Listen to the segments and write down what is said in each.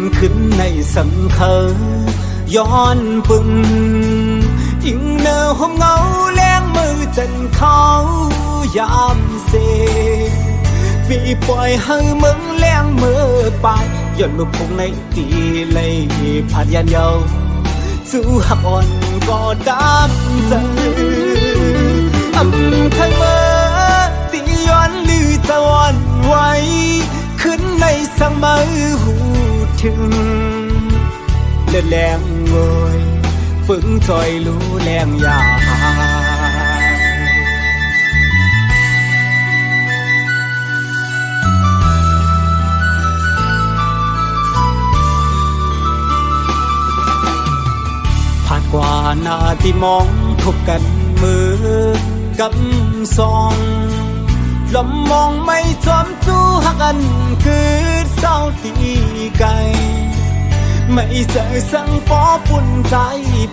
ำขึ้นในสังเคอย้อนปึงอิงเนอห้องเงาแรงมือจันเขายามเสปีปล่อยให้มึงแรงมือไปย้อนลูกคงในตีเลยผ่านยันเยาสู้หักอ่อนก็ดำใจอำทั้งเมื่อตีย้อนลือตะวันไว้ขึ้นในสังมือหูถึงเล่นแรงงอยปึงจอยรู้แรงยาผ่านกว่าหน้าที่มองพบกันมือกำซองลมมองไม่จอมจู้หักกันคือเศร้าตีไกลไม่เจอสังฟอปุ่นใจ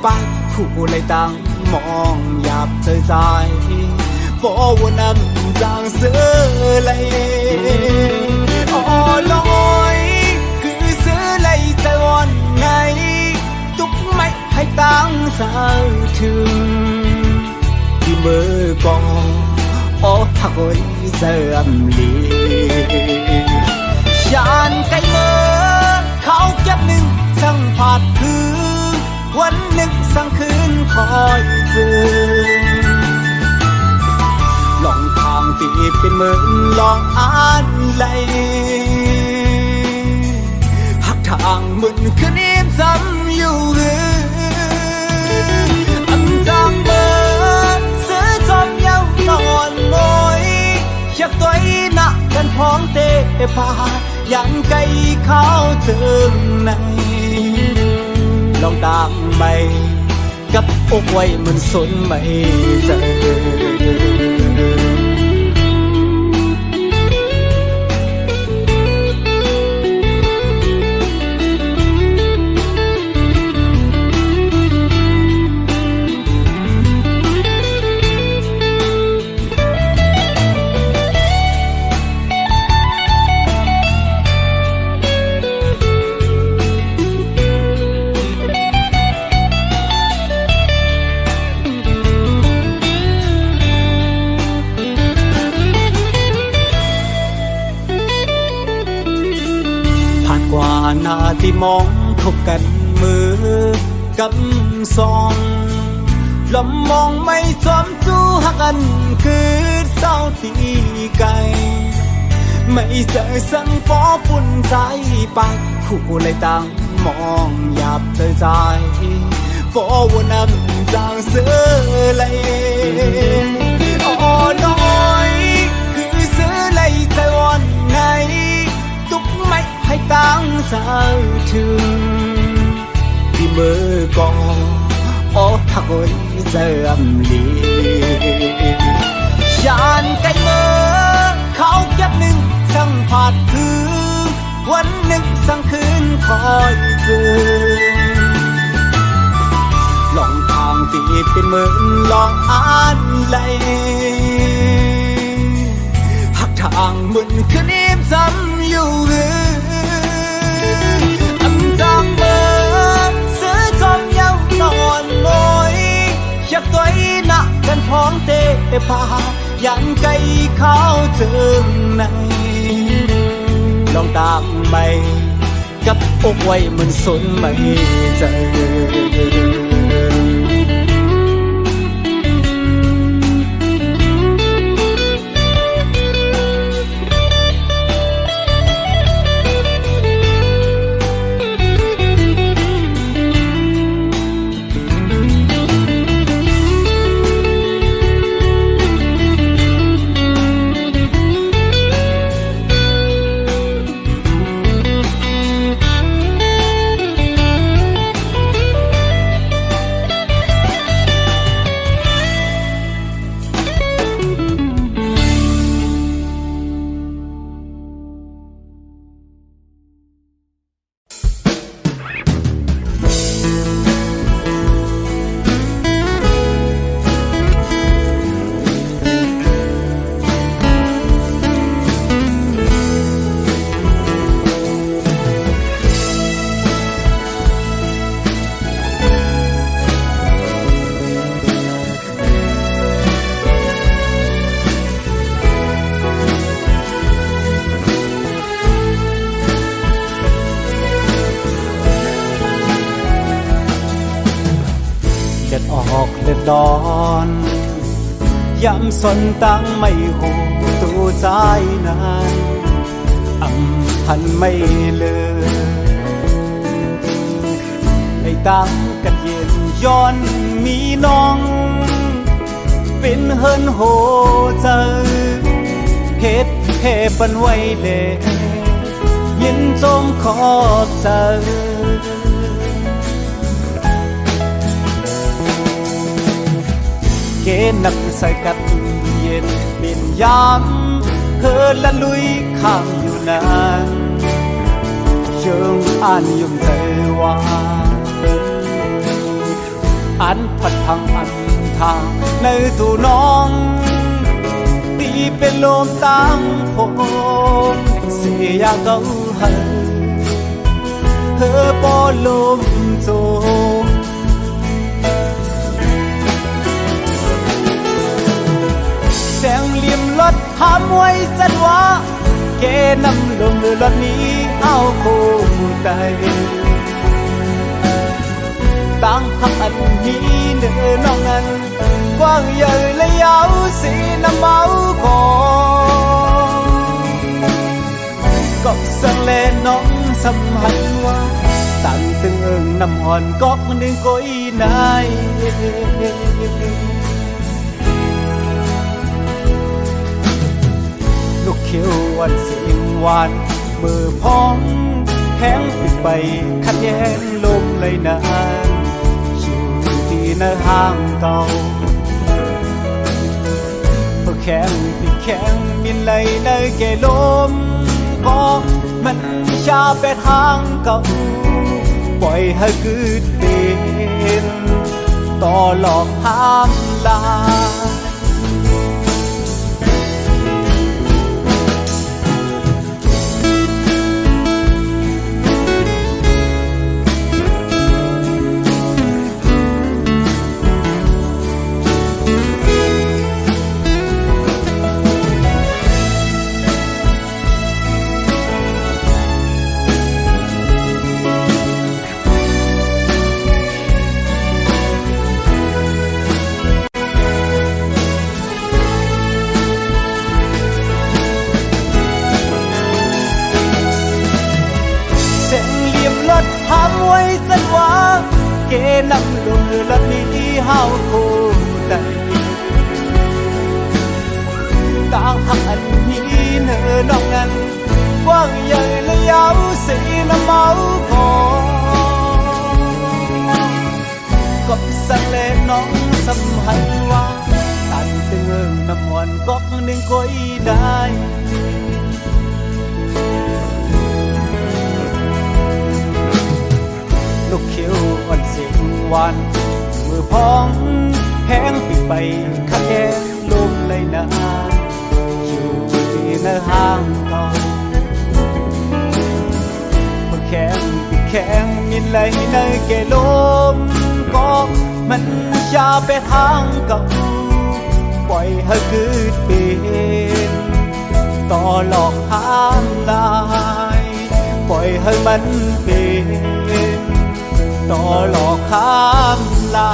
ปากคู่เลยตั้งมองหยาบเธอใจฟอวันน้ำจางเสือเลยอ๋อลอยคือเสือเลยแต่วันไงตุกไม่ให้ตั้งสาวถึงที่มือกองอ๋อหักไว้เสื่อมลีฉันไกลเมื่อเขาเก็บหนึ่งสั่งผาดคือวันหนึ่งสั่งคืนคอยเจอลองทางตีเป็นเหมือนลองอ่านไหลหักทางมึนคืนนี้ซ้ำอยู่อันจางเบอร์ซื้อจอมเย้านอนมอยอยากตัวอีหนักกันพร้อมเตะพายันไกลเขาถึงในลองตามไปกับอกไว้มันสนไม่เจอกว่าหน้าที่มองพบกันมือกำซองลมมองไม่จอมจู้หักกันคือเศร้าตีไกลไม่เจอสังฟอปุ่นใจปากคู่เลยตั้งมองหยาบเธอใจฟอวันน้ำจางเสือเลยอ๋อน้อยคือเสือเลยแต่วันไหนตุกไม่ให้ตั้งสาวถึงที่มือกองอ๋อหักไว้เสื่อมลีฉันไกลเมื่อเขาเก็บหนึ่งสั่งผาดคือวันหนึ่งสั่งคืนคอยเจอลองทางตีเป็นเหมือนลองอ่านไหลหักทางมึนคืนนี้ซ้ำอยู่อันจางเบอร์ซื้อจอมเย้านอนมอยอยากตัวอีหนักกันพร้อมเตะพายันไกลเขาถึงในลองตามไปกับอกไว้มันสนไม่เจอ ตอนยำสนตั้งไม่หูตัวใจนั้นอำพันไม่เลยให้ตั้งกันเย็นย้อนมีน้องเป็นเฮินโหเจอเฮ็ดเพ่ปันไว้เลยยินจมขอบเจอเกนักใส่กัดเย็นบินยามเธอละลุยข้างอยู่นานเชิงอ่านยุ่มเธอว่าอันพัดพังอันทางในตัวน้องตีเป็นลมตั้งผมเสียเก่าให้เธอปอลมโจแสงเหลี่ยมรถหามไว้จัดว่าเกนำลงรถนี้เอาคู่ใจตั้งหักอันนี้เดินน้องนั้นกว้างใหญ่และยาวสีน้ำเมาก่อนก็สังเลน้องสัมหันว่าตั้งตึงเอิงน้ำหอนก็หนึ่งก้อยนายลูกเขียววันเสียงหวานมือพองแห้งปิดไปขัดแย้งลมเลยนานอยู่ที่ในห้างเก่าพอแข็งปิดแข็งมินเลยในแก่ลมก็มันชาไปทางเก่าปล่อยให้เกิดเป็นต่อหลอกห้ามลาหามไว้สันว่าเกนำลงรถนี้ที่เฮาคู่ได้ต่างหักอันนี้เนื้อน้องนั้นกว้างใหญ่และยาวสีน้ำเมาพอก็สั่งเล่นน้องสัมหันว่าตันตึงเอิงน้ำมันก็หนึ่งก้อยได้ลูกเขียวอ่อนเสียงหวานมือพองแห้งปิดไปขัดแย้งลมเลยนานอยู่ที่ในห้างเก่ามือแข็งปิดแข็งมินเลยในแก่ลมก็มันชาไปทางเก่าปล่อยให้เกิดเป็นต่อหลอกห้ามลายปล่อยให้มันเป็นต่อหลอกข้ามลา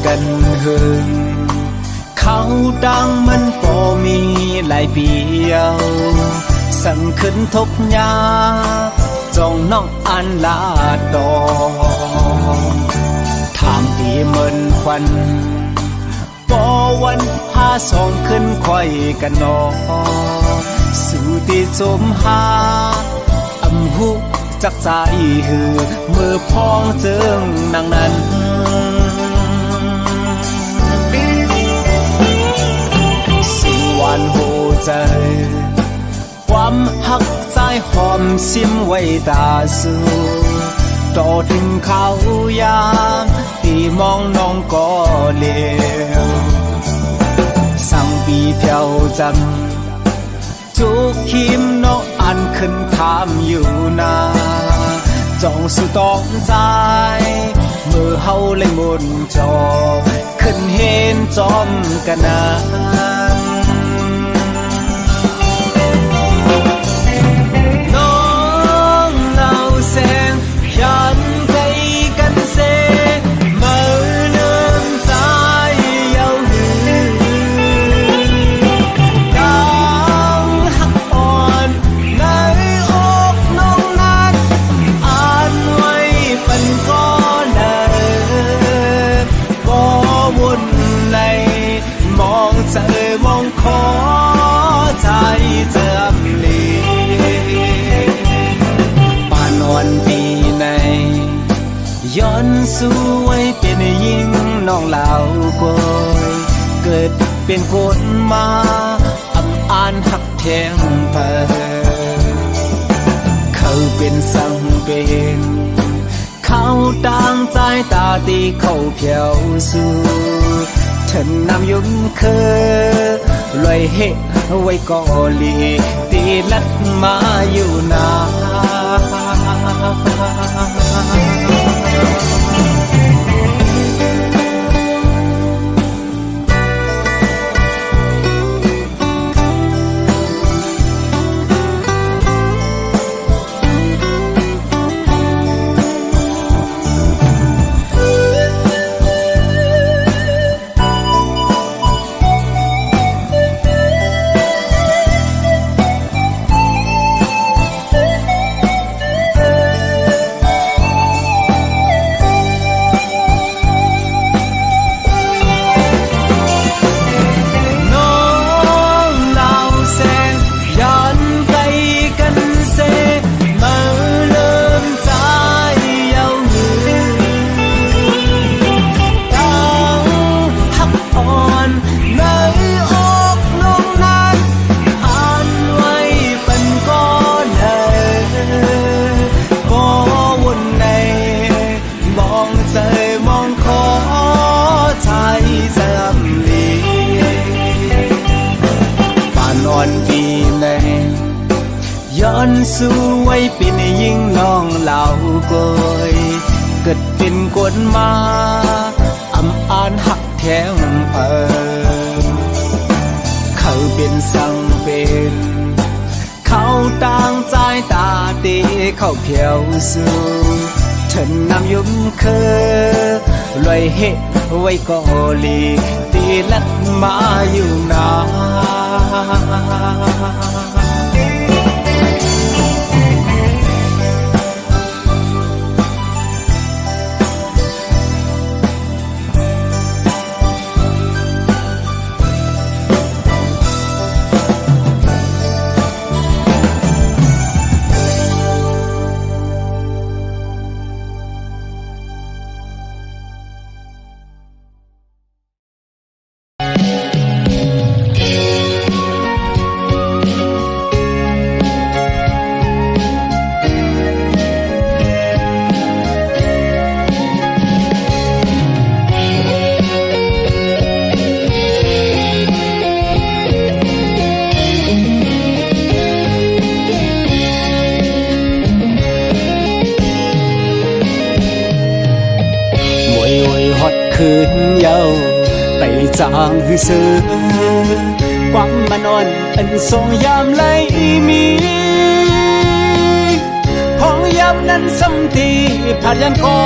กันหึงเขาดังมันก็มีหลายเปียวสั่งขึ้นทบยาจ้องน้องอันลาดอทางที่เหมือนควันปอวันพาสองขึ้นค่อยกันนอสู่ที่จมหาอำหุจักใจหือมือพองเจิงนางนั้นหวานโหใจ ความหักสายหอมซิมไว้ตาสู่ต่อถึงเขายามที่มองน้องก็เลวสั่งปีเพียวจำจุกคิมน้องอันขึ้นถามอยู่นาจองสู่ต้องใจเมื่อเฮาเล่นบนจอขึ้นเห็นจอมกันนาน้องเล่าแสงยันใจกันเสเมื่อเนิ่มใจเยาว์หือดังหักอ่อนในอกน้องนั้นอ่านไว้เป็นก้อนเดิมบ่วุ่นในมองเจอมองขอใจเจอมลีป่านวันปีในย้อนสู้ไว้เป็นยิ่งน้องเหล่าโกยเกิดเป็นคนมาอำอ่านหักแทงเปิดเขาเป็นสังเป็นเขาต่างใจตาตีเขาเพียวสู่ฉันนำยุ่มเคอลอยเหตุไว้ก่อลีตีลัดมาอยู่นาย้อนสู้ไว้เป็นยิ่งน้องเหล่าโกยเกิดเป็นคนมาอำอ่านหักแทงเปิดเขาเป็นสังเป็นเขาต่างใจตาตีเขาเพียวสู่ฉันนำยุ่มเคอลอยเหตุไว้ก่อลีตีลัดมาอยู่นาคืนเยาไปจางหือซื้อความมานอนอันทรงยามไหลมีพองยามนั้นซ้ำทีผัดยันคอ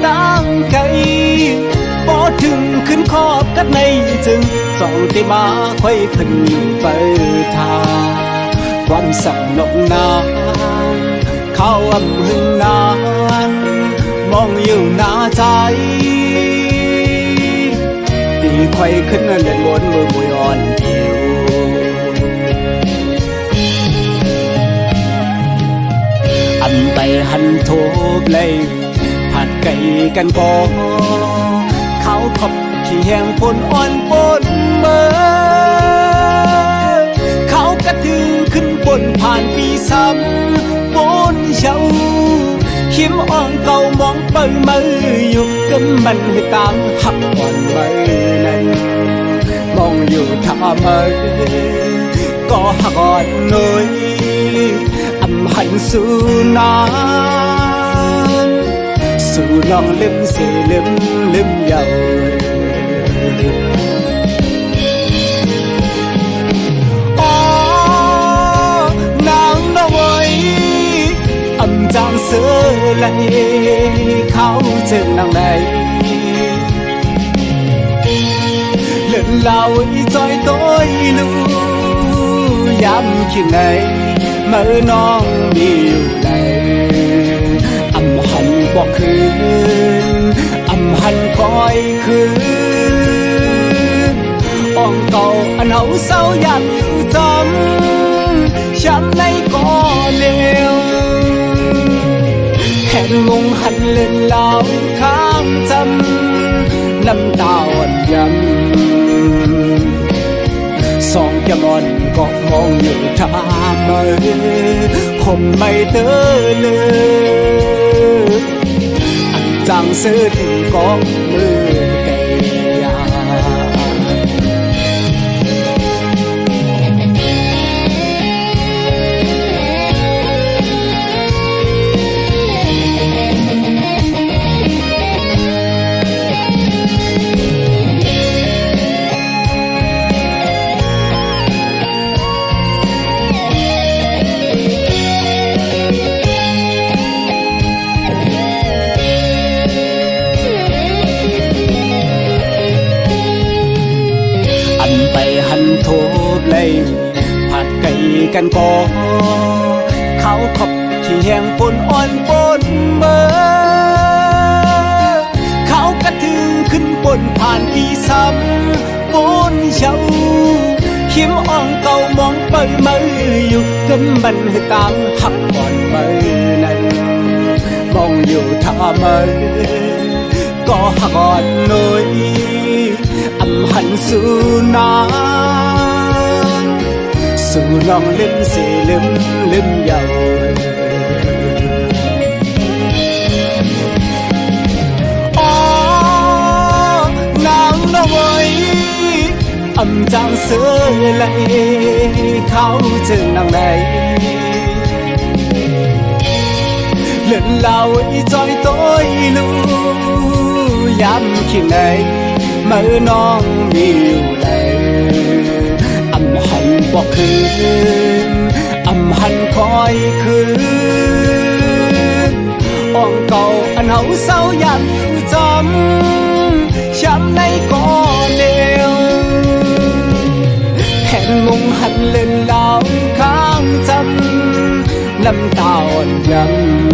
ตั้งไกพอถึงขึ้นขอบกันในจึงส่องที่มาค่อยขึ้นไปทาความสับนกนาเข้าอำหึงนานมองอยู่หน้าใจตีไข่ขึ้นเล่นบนมือมวยอ่อนผิวอันไปหันโทบเลยผัดไก่กันกอเขาขบขี้แห้งปนอ่อนปนเมื่อเขากระถึงขึ้น บนผ่านปีซ้ำบนเช้าkhiếm on cầu mong bơi mơ dù cấm mình hay tạm hấp còn mơ này mong dù thả mơ có còn nơi âm hạnh su nan su lòng lim xì lim lim dầu nàng đâu ơi âm giang xưa lại khao trên nàng này lần lao ý dõi tối lu dám khi này mơ non điều này âm hạnh bỏ khứ âm hạnh khói khứ on cầu anh hậu sao dám yêu tâm chăm nay có liều hẹn mong hạnh lên lao kháng tâm năm tao anh dầm song cho mòn có mong như trả mơ không mây tớ lơ anh chẳng sư thì có mưa câyผัดไก่กันก่อเขาขบที่แห้งปนอ่อนปนเมื่อเขากระถึงขึ้นบนผ่านปีซ้ำบนเช้าkhiếm on cầu mong bơi mơ dù cấm mình hay tạm hấp còn mơ này mong dù thả mơ có còn nơi âm hạnh su nan su lòng lim xì lim lim dầu nàng đâu ơi âm giang xưa lại khao chừng nàng này lần lao ý dõi tối lu dám khi này mơ non nhiều lệ âm hạnh bỏ khứ âm hạnh khói khứ on cầu anh hậu sao dám yêu chăm nay có liều hẹn mong hạnh lên lao kháng tâm năm tao anh dầm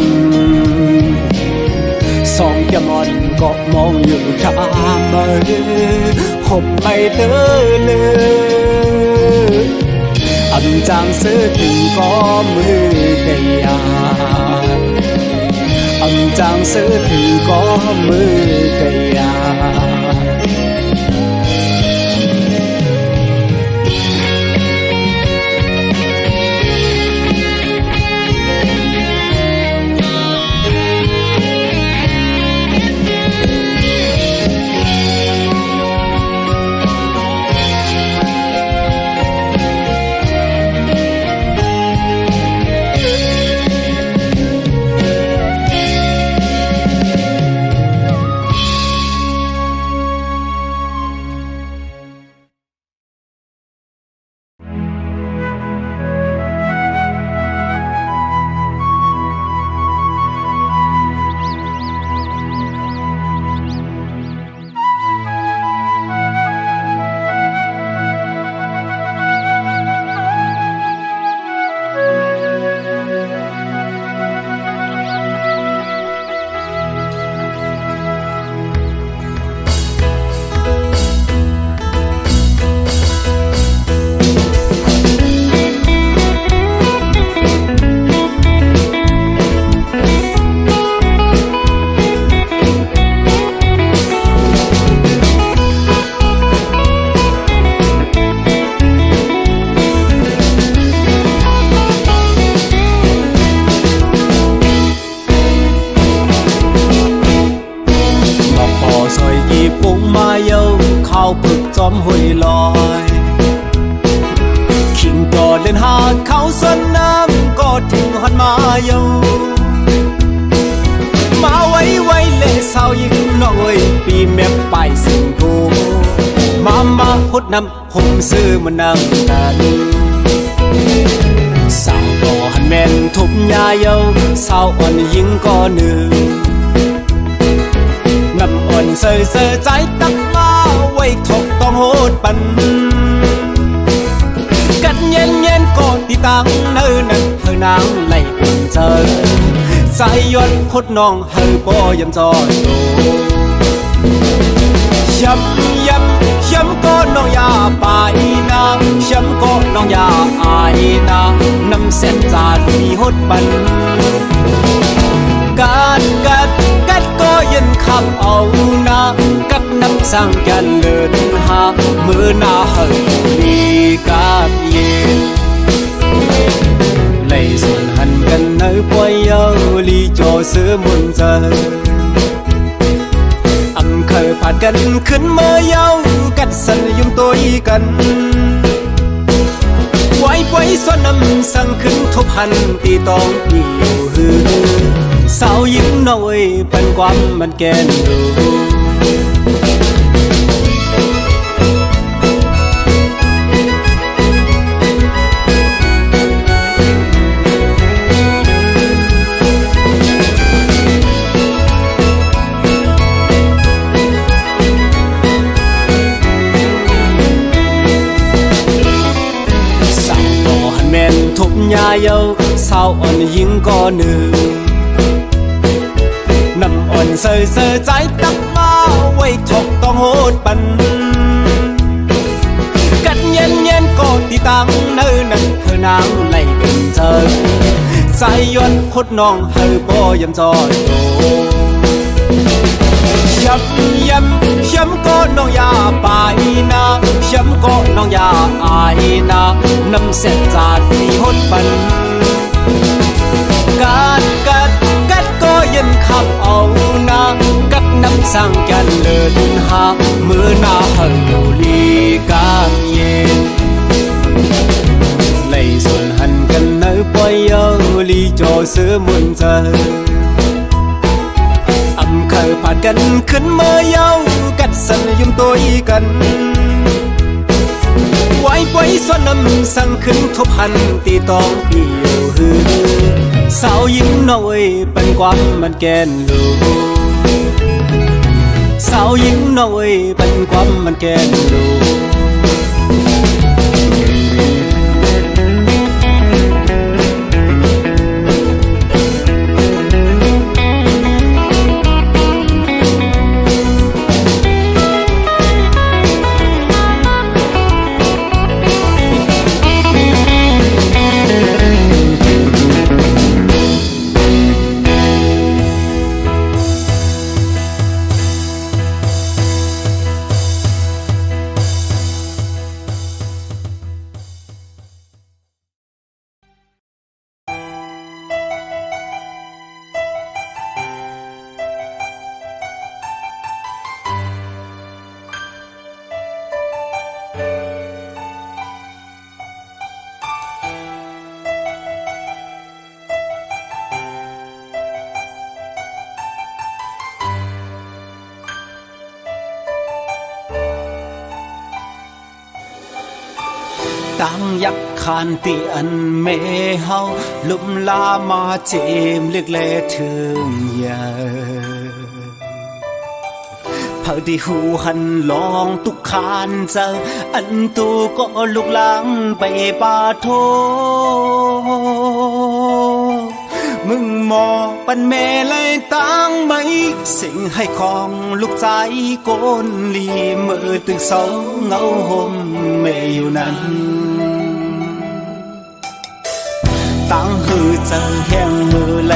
song cho mòn có mong như trả mơ hôm mây tớ lơ âm giang xưa thì có mưa cây âm giang xưa thì có mưa cây ห้วยลอยขิงก็เล่นหาเขาสนน้ำก็ถึงหันมาเยามาไว้เล่สาวยิงน้อยปีแม่ไปสิงโตมาพดน้ำผมซื้อมานั่งกันสาวก็หันแม่นทุบยาเยาสาวอ่อนยิงก็หนึ่งน้ำอ่อนเซ่อใจตักมาไว้ทกต้องโหดปันกันเย็นก็ตีตังเนื้อนั่นเธอนางไล่เป็นเจอใจย้อนพดน้องเฮอบ่ยำจอดโตย้ำก็น้องอย่าไปนะย้ำก็น้องอย่าอายนะน้ำเส้นจานมีหดปันกัดก็ยันคำเอานะกัดน้ำสั่งกันเลิศหามือหน้าเฮอมีกาดเย็นเลยส่วนหันกันเนื้อปวยเยาลีโจซื้อมุนเจอเคยผ่านกันขึ้นเมื่อเยากัดสันยุ่มตัวกันไว้ส่วนน้ำสั่งขึ้นทบหันตีตองตีอยู่หือสาวยิ้มน้อยเป็นความมันแกนดูทุบยาเยาสาวอ่อนยิงก็หนึ่งน้ำอ่อนเซ่อใจตักมาไว้ทกต้องโหดปันกันเย็นก็ตีตังเนื้อนั่นเธอนางไล่เป็นเจอใจย้อนพดน้องเฮอบ่ยำจอดโตย้ำก็น้องอย่าไปนะย้ำก็น้องอย่าอายนะน้ำเส้นจานมีหดปันกัดก็ยันคำเอานะกัดน้ำสั่งกันเลิศหามือหน้าเฮอลีกาเย็นเลยส่วนหันกันเนื้อปวยเยาลีโจซื้อมุนเจอเคยผ่านกันขึ้นเมื่อเยากัดสันยุ่มตัวกันไว้ส่วนน้ำสั่งขึ้นทบหันตีตองปีอยู่หือสาวยิ้มน้อยเป็นความมันแกนดูสาวยิ้มน้อยเป็นความมันแกนดูตั้งยักขานเตียนเมเฮาลุมลามาเจมเล็กเล่ถึงยาพอดีหูหันลองตุกขานเจออันตูก็ลุกลังไปปาโทมึงมองปันแม่เลยตั้งไหมสิ่งให้ของลูกใจโกนลีเมื่อตึกเสาเงาห่มไม่อยู่นั้นตั้งหือเจอแห้งมือไหล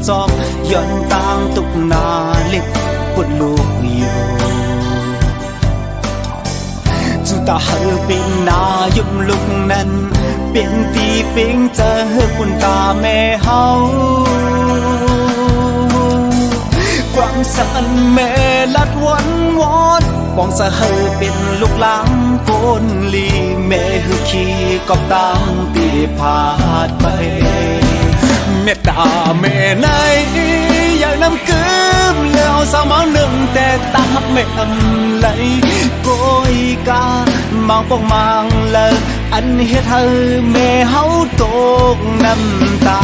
จอกย้อนตั้งตุกนาเล็กปวดลูกอยู่จุตาเฮอเป็นนายุ่มลุกนั้นเป็นตีปิงเจอคุณตาแม่เฮาความ สันแม่ลัดวันวอนปองสะเฮอเป็นลูกหลานโกนลีแม่ฮือขี่กอบตามปีพาดไปเมตตาแม่ไหนอยากนำกืมแล้วสาวมาหนึ่งแต่ตาไม่อำไหลโกยกามังปองมังเลยอันเฮ็ดให้แม่เฮาตกน้ำตา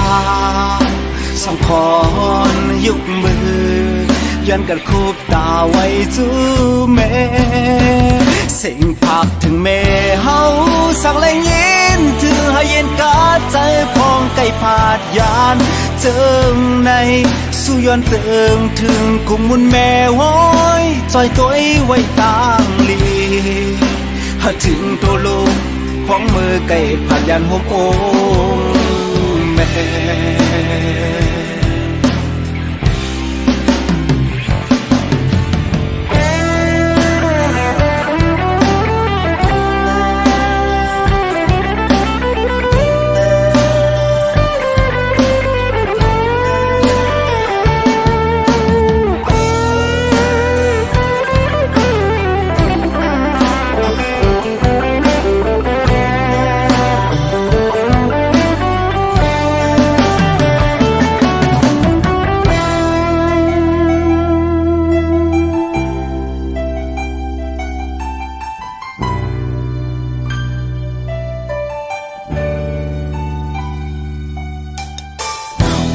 สองคอนยุกมือยันกันคูบตาไว้จูแม่สิ่งพักถึงแม่เฮาสักแรงยินถือให้เย็นกาใจพองไก่ผาดยานเจิงในสู้ย้อนเติมถึงกุมมุนแม่ห้อยจอยตัวไว้ต่างลีหาถึงตัวลูกของมือไก่ผาดยานห่มโอแม่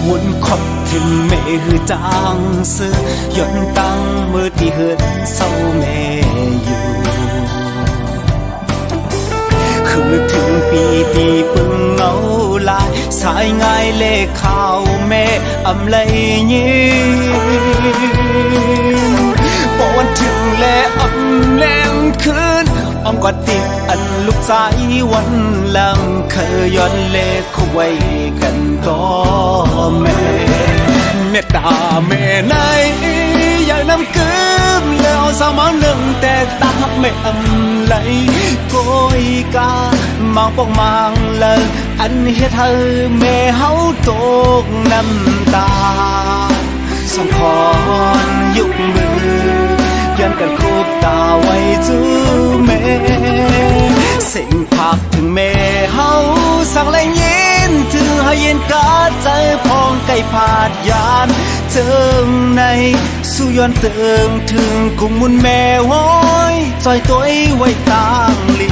วนขอบถึงแม่ฮือจางซื้อย่อนตั้งมือที่เฮือนเศร้าแม่อยู่คือถึงปีที่ปึงเงาลายสายง่ายเลขข่าวแม่อำไลยิ้มปอนถึงแลอำแรงคืนอ้อมกอดติดอันลูกสายวันหลังเคยย้อนเลขเขาไว้กันก็แม่เมตตาแม่ไหนอยากนำกืมแล้วสาวมาหนึ่งแต่ตาไม่อำไหลโกยกามังปองมังเลยอันเฮ็ดให้แม่เฮาตกน้ำตาสองคอนยุกมือยันกันคูบตาไว้จูแม่สิ่งพักถึงแม่เฮาสักแรงยินถือให้เย็นกาใจพองไก่ผาดยานเจิงในสู้ย้อนเติมถึงกุมมุนแม่ห้อยจอยตัวไว้ต่างลี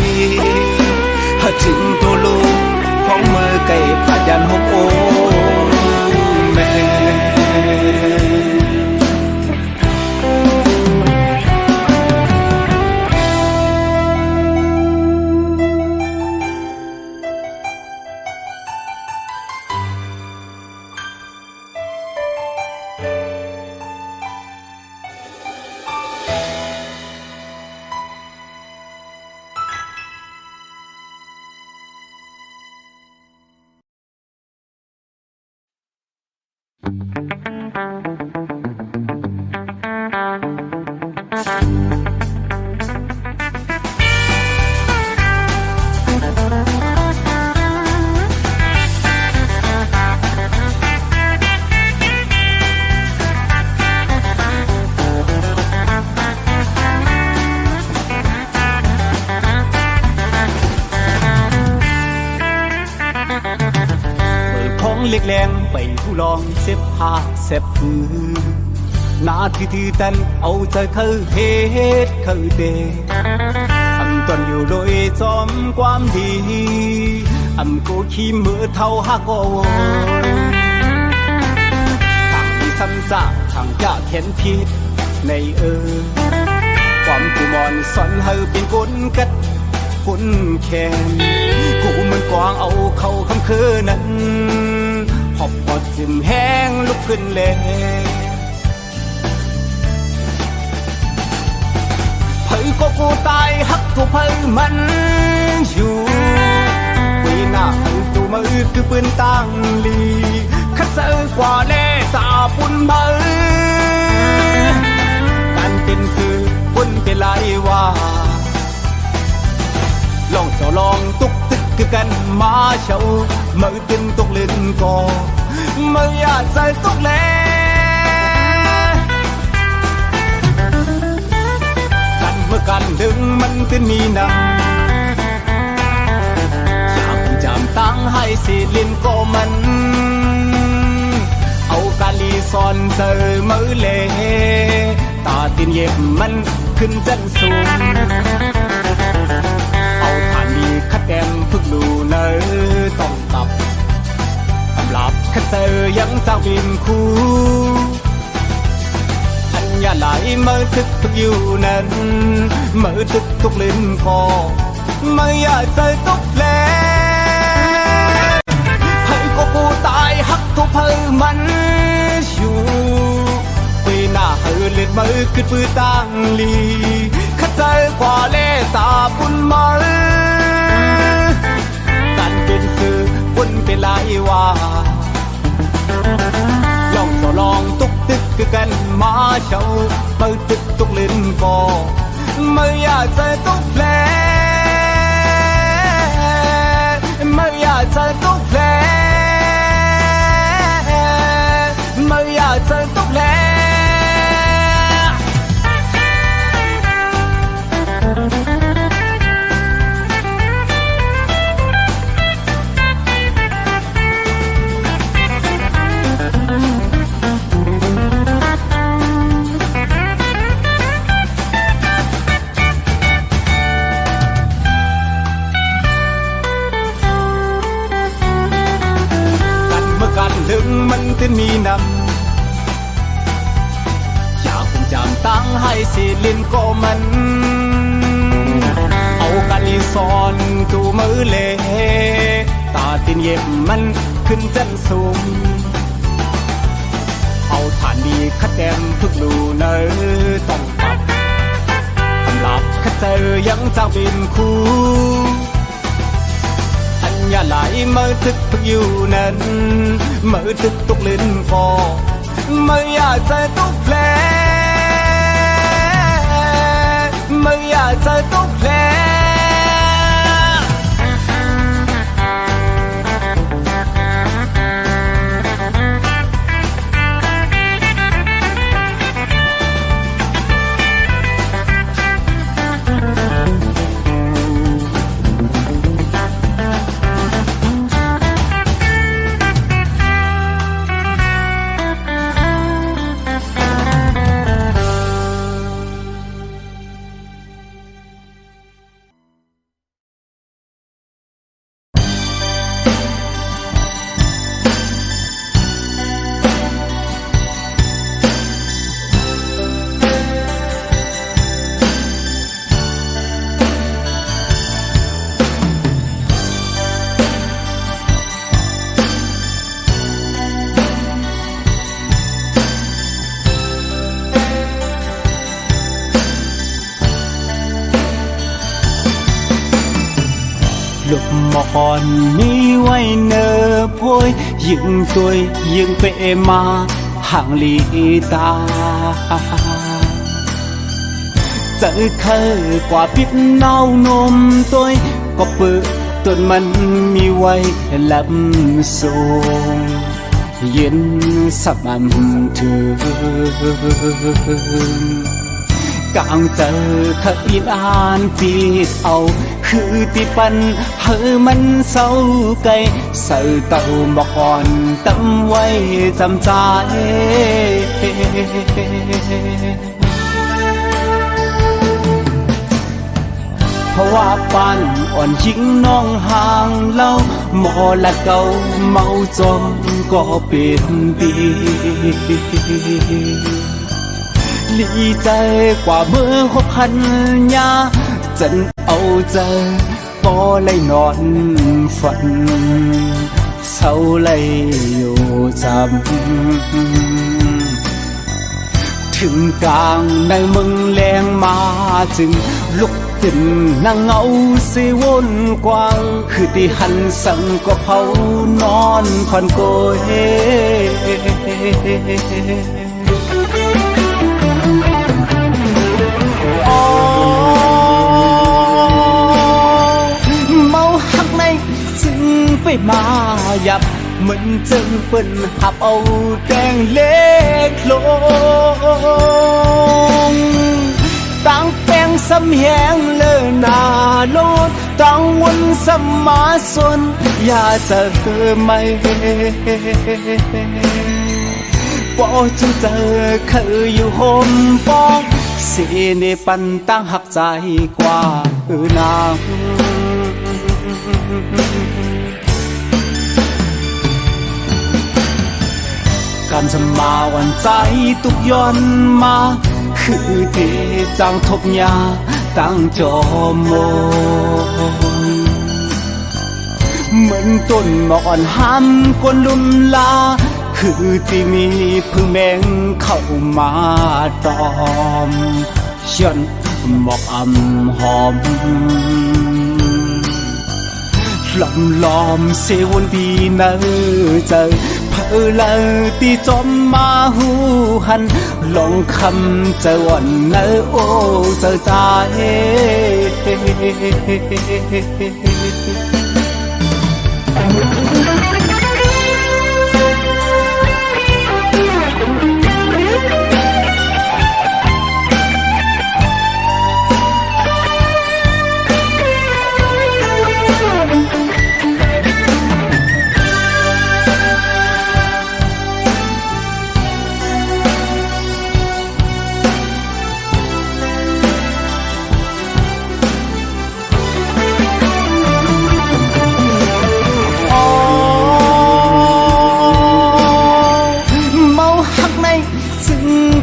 หาถึงตัวลูกของมือไก่ผาดยานห่มโอแม่เล็กแรงไปผู้ลองเสพผ้าเสพมือหน้าที่แต่นเอาใจเขาเฮ็ดเขาเดอำตอนอยู่โดยจอมความดีอำกูขี้มือเท่าหักโอยทางที่ซ้ำซากทางจะเข็นผิดในความกูมอนสอนให้เป็นคนกัดคนแค้นกูมันกวางเอาเข้าคำคือนั้นหอบปอดจิมแห้งลุกขึ้นเลยเผยก็กูตายหักถูกเผยมันอยู่ปีหน้าหันตูมือคือปืนตั้งลีคัดเสือกว่าเล่สาปุ่นเผยการเป็นคือคนเป็นไรว่าลองเจ้าลองตุกตึกคือกันมาเช่ามือตึงตุกลื่นก่อมืออยากใจตุกเล่ ตึนมีนำอยากจำตั้งให้สิลินก็มันเอากาลีซอนเจอมือเลตาตินเย็บมันขึ้นจันสูงเอาฐานดีคัดแดมพึกลูเนอต้องตับสำหรับคัดเจอยังเจ้าบินคู่อันยาไหลเมื่อทึกทุกอยู่นั้นเมื่อทึกทุกลิ้นคอไม่อยากเจอทุกแผลให้ก็กูตายหักทุกเพลมันอยู่ปีหน้าเฮเล็ดมือขึ้นปืนตั้งลีขัดใจกว่าเล่ตาบุญมาการเป็นสื่อคนเป็นลายว่าลองต่อลองตุกตึกคือกันมาเจ้ามือตึกตุกลิ้นก็ไม่อยากจะตุกแผลไม่อยากจะตุกแผลไม่อยากจะตุกแผลถึงมันตึนมีนำอยากคงจำตั้งให้สิลินก็มันเอากาลีซอนตูมือเลตาตินเย็บมันขึ้นจันสูงเอาฐานดีคัดแดมพึกลูเนอต้องตับสำหรับคัดเจอยังเจ้าบินคู่อย่าไหลเมื่อทึกทุกอยู่นั้นเมื่อทึกทุกลิ้นคอไม่อยากจะตุกแผลไม่อยากจะตุกแผลlúc mòn mi quay nơ phôi những tôi những bệ mà hàng ly ta giờ khơi quả biết nao nôm tôi có bự tuần mình mi quay làm sông yên sắp ăn thương càng chờ thật yên an biết âuคือที่ปันเฮมันเศร้าไกลใส่เต่าบอกก่อนตั้งไว้จำใจเพราะว่าปันอ่อนยิ่งน้องห่างเล่าหมอละเก่าเมาจมก็เป็นปีลีใจกว่าเมื่อคบคันยาจันเอาใจปอเลยนอนฝันเศร้าเลยอยู่จำถึงกลางในมึงแรงมาจึงลุกขึ้นนั่งเงาสิวนกว้างคือที่หันสั่งก็เผานอนคอนโกยไปมาหยับเหมือนจึงเป็นหับเอาแดงเล็กลงตั้งแปงสำแหงเลยน ตั้งวันสมาสนอย่าเจอไม่ปอจึงเจอคืออยู่ห่มปองสีในปันตั้งหักใจกว่านางการจะมาวันใจตุกย้อนมาคือที่จังทบยาตั้งจอมนเหมือนต้นหมอกอ่อนห้ำกวนลุมลาคือที่มีพึ่งแมงเข้ามาตอมเชื่อนหมอกอ่ำหอมลำล้อมเสวนดีเนอเจอเพอเลอตีจอมมาหูหันลองคำเจอวันเนอโอเจอใจ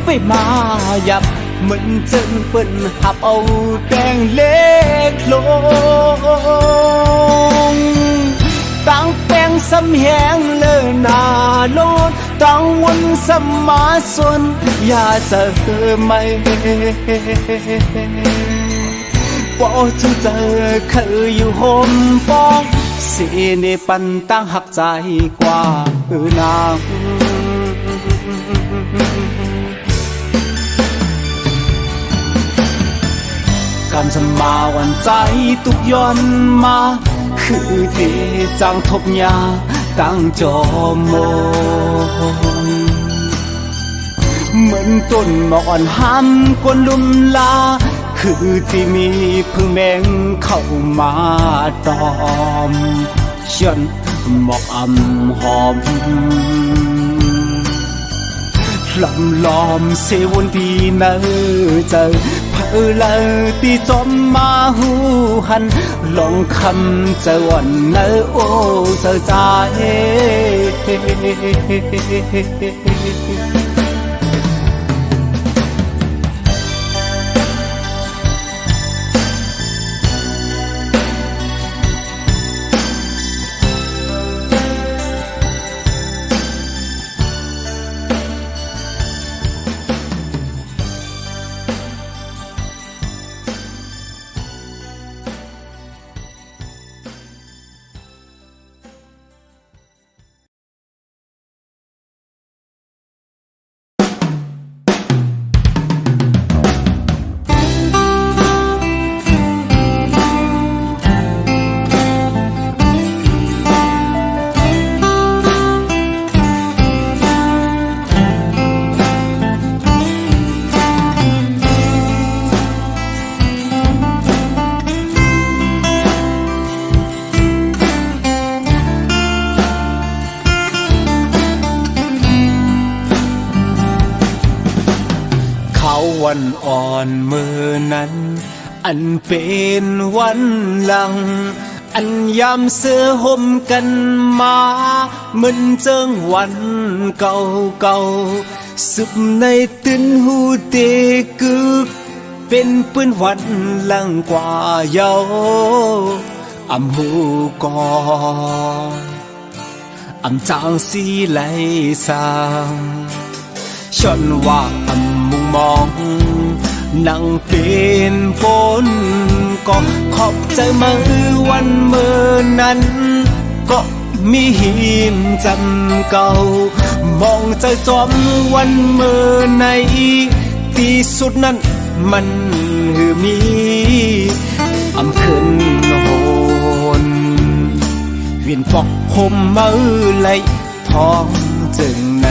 ไปมาหยับเหมือนจึงเปิ้นหับเอาแดงเล็กลงตั้งแป้งสำแหงเลยนาโลดตั้งวันสมาสนอย่าเจอไม่ปอจึงเจอคืออยู่ห่มปองสีในปันตั้งหักใจกว่านางการจะมาวันใจตุกย้อนมาคือที่จังทบยาตั้งจอมนเหมือนต้นหมอกอ่อนห้ำกวนลุมลาคือที่มีพึ่งแมงเข้ามาตอมเชื่อนหมอกอ่ำหอมลำล้อมเสวนดีเนอเจอเพอเลอตีจอมมาหูหันลองคำเจอวันเนอโอเจอใจวันอ่อนมือนั้นอันเป็นวันหลังอันยามเสื้อห่มกันมาเหมือนเจิงวันเก่าเก่าสุบในตื่นหูเตกึกเป็นปืนวันหลังกว่าเยาอำหูก่อนอำจางสีไหลสางชนว่าอำมุงมองนั่งเป็นฝนก็ขอบใจมือวันเมื่อนั้นก็มีหิมจำเก่ามองใจจอมวันเมื่อในที่สุดนั้นมันมีอำขึ้นโหนเวียนฟอกห่มมือไหลท้องจึงใน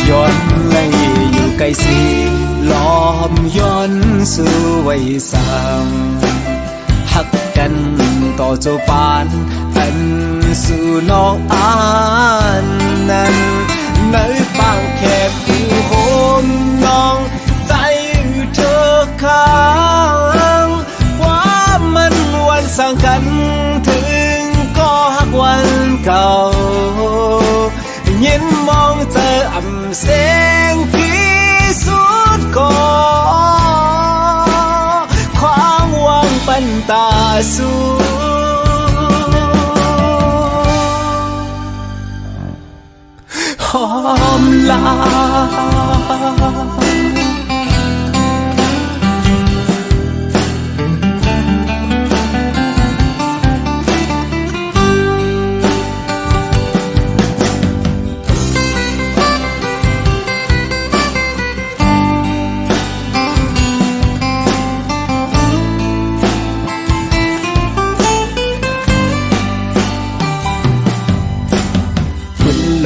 ย้อนไหลอยู่ไกลสีล ล้อมย้อนสู่วัยสาวหักกันต่อเจ้าปานอันสู่น้องอานนั้นในปางแคบอยู่โหมน้องใจเธอค้างว่ามันวันสร้างกันถึงก็หักวันเก่ายินมองเจออ่ำแสงที่สุดก็ความหวังปันตาสู่หอมลา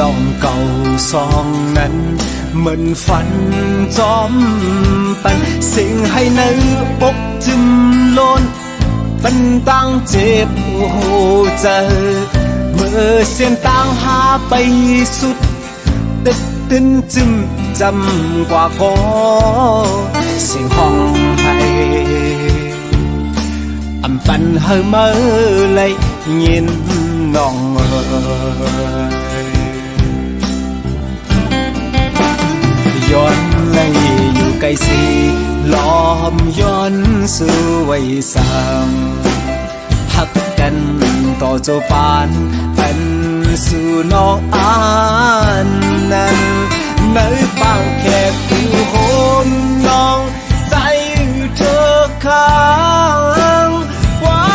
ลองเก่าซองนั้นเหมือนฝันจอมปันสิ่งให้ในอกจึมล้นปันตั้งเจ็บหัวใจเมื่อเส้นต่างหาไปสุดตึกตึนจึมจำกว่าก็สิ่งห้องให้อำปันเฮอเมื่อเลยยินน้องย้อนไล่อยู่ไกลสีล้อมย้อนสู่วัยสาวหักกันต่อเจ้าปานอันสู่น้องอานนั้นในปางแคบอยู่โหมน้องใจเธอค้างว่า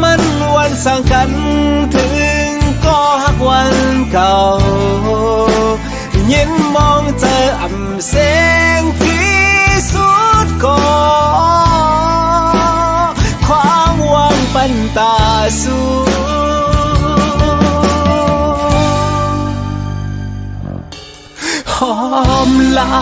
มันวันสร้างกันถึงก็หักวันเก่ายินมองเจออ่ำแสงที่สุดก็ความหวังปันตาสู่หอมลา